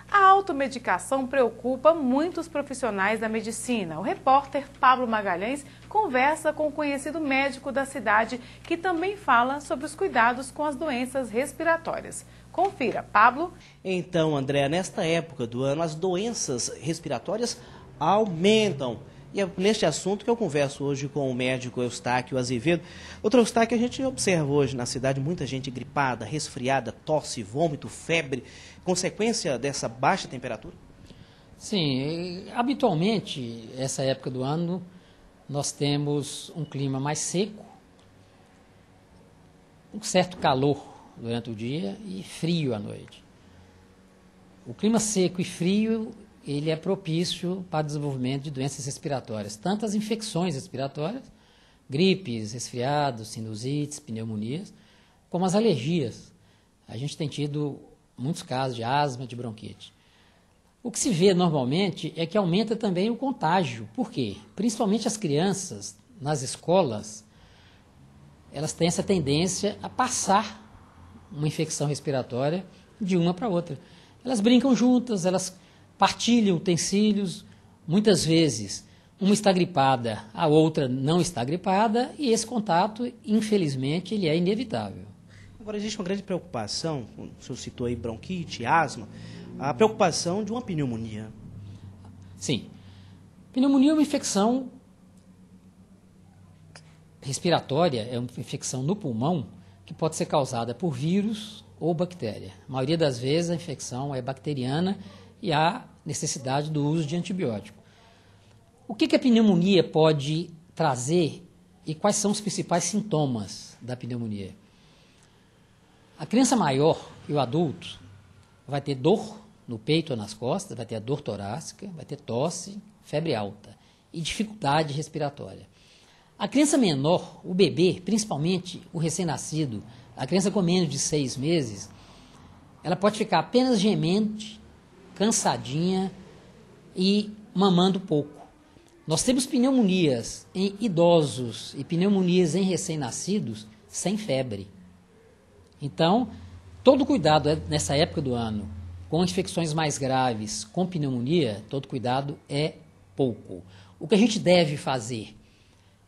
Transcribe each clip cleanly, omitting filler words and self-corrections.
A automedicação preocupa muitos profissionais da medicina. O repórter Pablo Magalhães conversa com o conhecido médico da cidade, que também fala sobre os cuidados com as doenças respiratórias. Confira, Pablo. Então, André, nesta época do ano, as doenças respiratórias aumentam. E é neste assunto que eu converso hoje com o médico Eustáquio Azevedo. Doutor Eustáquio, a gente observa hoje na cidade muita gente gripada, resfriada, tosse, vômito, febre, consequência dessa baixa temperatura? Sim, habitualmente, essa época do ano, nós temos um clima mais seco, um certo calor durante o dia e frio à noite. O clima seco e frio, ele é propício para o desenvolvimento de doenças respiratórias, tanto as infecções respiratórias, gripes, resfriados, sinusites, pneumonias, como as alergias. A gente tem tido muitos casos de asma, de bronquite. O que se vê normalmente é que aumenta também o contágio. Por quê? Principalmente as crianças, nas escolas, elas têm essa tendência a passar uma infecção respiratória de uma para outra. Elas brincam juntas, elas partilham utensílios, muitas vezes uma está gripada, a outra não está gripada, e esse contato, infelizmente, ele é inevitável. Agora, existe uma grande preocupação, o senhor citou aí bronquite, asma, a preocupação de uma pneumonia. Sim. Pneumonia é uma infecção respiratória, é uma infecção no pulmão que pode ser causada por vírus ou bactéria. A maioria das vezes a infecção é bacteriana e há necessidade do uso de antibiótico. O que a pneumonia pode trazer e quais são os principais sintomas da pneumonia? A criança maior e o adulto vai ter dor no peito ou nas costas, vai ter a dor torácica, vai ter tosse, febre alta e dificuldade respiratória. A criança menor, o bebê, principalmente o recém-nascido, a criança com menos de 6 meses, ela pode ficar apenas gemente, cansadinha e mamando pouco. Nós temos pneumonias em idosos e pneumonias em recém-nascidos sem febre. Então, todo cuidado nessa época do ano, com infecções mais graves, com pneumonia, todo cuidado é pouco. O que a gente deve fazer?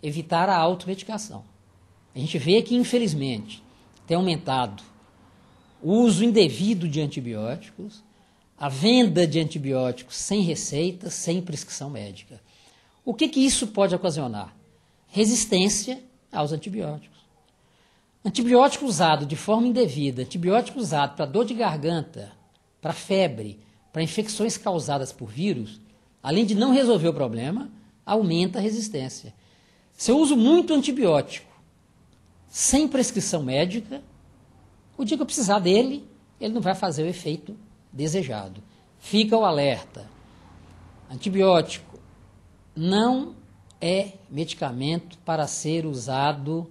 Evitar a automedicação. A gente vê que, infelizmente, tem aumentado o uso indevido de antibióticos, a venda de antibióticos sem receita, sem prescrição médica. O que isso pode ocasionar? Resistência aos antibióticos. Antibiótico usado de forma indevida, antibiótico usado para dor de garganta, para febre, para infecções causadas por vírus, além de não resolver o problema, aumenta a resistência. Se eu uso muito antibiótico sem prescrição médica, o dia que eu precisar dele, ele não vai fazer o efeito desejado. Fica o alerta. Antibiótico não é medicamento para ser usado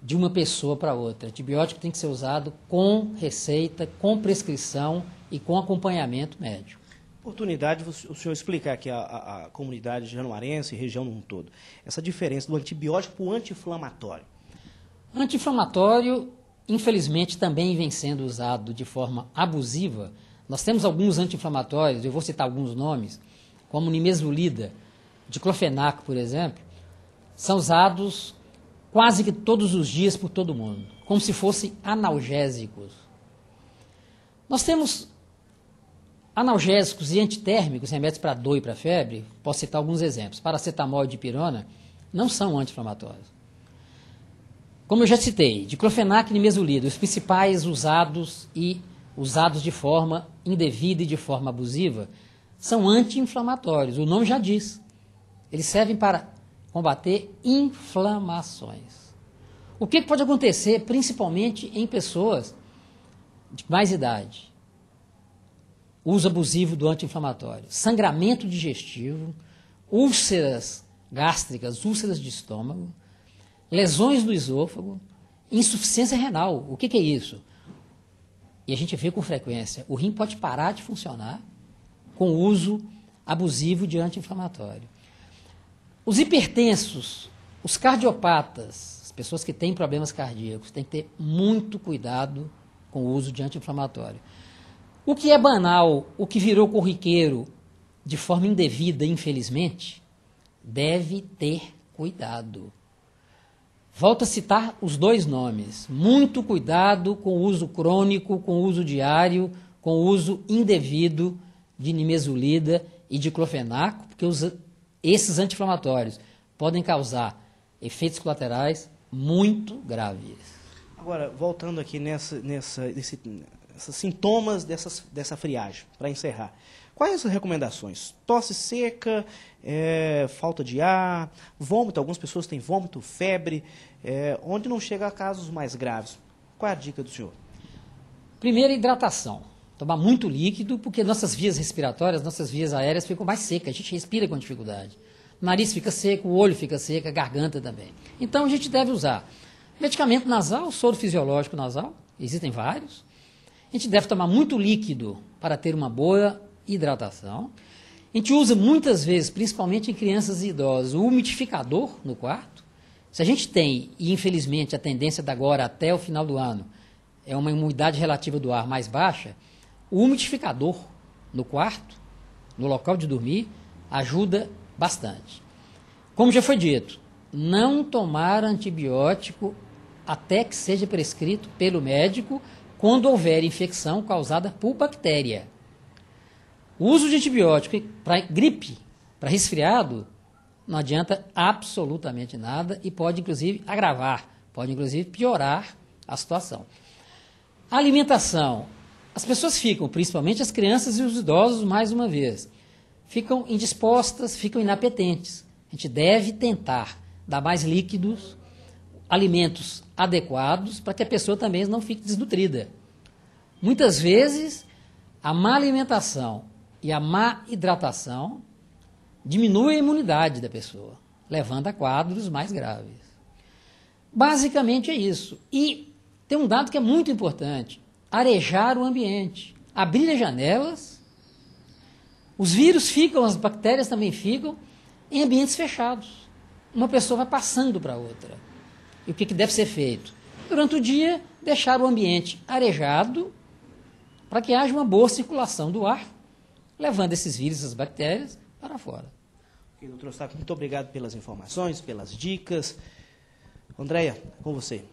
de uma pessoa para outra. Antibiótico tem que ser usado com receita, com prescrição e com acompanhamento médico. Oportunidade o senhor explicar aqui a comunidade januarense e região no todo. Essa diferença do antibiótico para o anti-inflamatório. Anti-inflamatório, infelizmente, também vem sendo usado de forma abusiva. Nós temos alguns anti-inflamatórios, eu vou citar alguns nomes, como nimesulida, diclofenaco, por exemplo, são usados quase que todos os dias por todo mundo, como se fossem analgésicos. Nós temos analgésicos e antitérmicos, remédios para dor e para febre, posso citar alguns exemplos. Paracetamol e dipirona não são anti-inflamatórios. Como eu já citei, diclofenaco e nimesulida, os principais usados de forma indevida e de forma abusiva, são anti-inflamatórios. O nome já diz. Eles servem para combater inflamações. O que pode acontecer, principalmente em pessoas de mais idade? Uso abusivo do anti-inflamatório, sangramento digestivo, úlceras gástricas, úlceras de estômago, lesões do esôfago, insuficiência renal. O que é isso? E a gente vê com frequência, o rim pode parar de funcionar com o uso abusivo de anti-inflamatório. Os hipertensos, os cardiopatas, as pessoas que têm problemas cardíacos, têm que ter muito cuidado com o uso de anti-inflamatório. O que é banal, o que virou corriqueiro de forma indevida, infelizmente, deve ter cuidado. Volto a citar os dois nomes. Muito cuidado com o uso crônico, com o uso diário, com o uso indevido de nimesulida e diclofenaco, porque esses anti-inflamatórios podem causar efeitos colaterais muito graves. Agora, voltando aqui nesses sintomas dessa friagem, para encerrar. Quais as recomendações? Tosse seca, falta de ar, vômito, algumas pessoas têm vômito, febre, onde não chega a casos mais graves. Qual é a dica do senhor? Primeiro, hidratação. Tomar muito líquido, porque nossas vias respiratórias, nossas vias aéreas ficam mais secas, a gente respira com dificuldade. O nariz fica seco, o olho fica seco, a garganta também. Então, a gente deve usar medicamento nasal, soro fisiológico nasal, existem vários. A gente deve tomar muito líquido para ter uma boa hidratação. A gente usa muitas vezes, principalmente em crianças e idosos, o umidificador no quarto. Se a gente tem, e infelizmente a tendência de agora até o final do ano, é uma umidade relativa do ar mais baixa, o umidificador no quarto, no local de dormir, ajuda bastante. Como já foi dito, não tomar antibiótico até que seja prescrito pelo médico quando houver infecção causada por bactéria. O uso de antibiótico para gripe, para resfriado, não adianta absolutamente nada e pode, inclusive, agravar, pode, inclusive, piorar a situação. A alimentação. As pessoas ficam, principalmente as crianças e os idosos, mais uma vez, ficam indispostas, ficam inapetentes. A gente deve tentar dar mais líquidos, alimentos adequados, para que a pessoa também não fique desnutrida. Muitas vezes, a má alimentação e a má hidratação diminui a imunidade da pessoa, levando a quadros mais graves. Basicamente é isso. E tem um dado que é muito importante: arejar o ambiente, abrir as janelas. Os vírus ficam, as bactérias também ficam em ambientes fechados. Uma pessoa vai passando para outra. E o que deve ser feito? Durante o dia, deixar o ambiente arejado para que haja uma boa circulação do ar, levando esses vírus, essas bactérias, para fora. Ok, doutor Eustáquio, muito obrigado pelas informações, pelas dicas. Andréia, com você.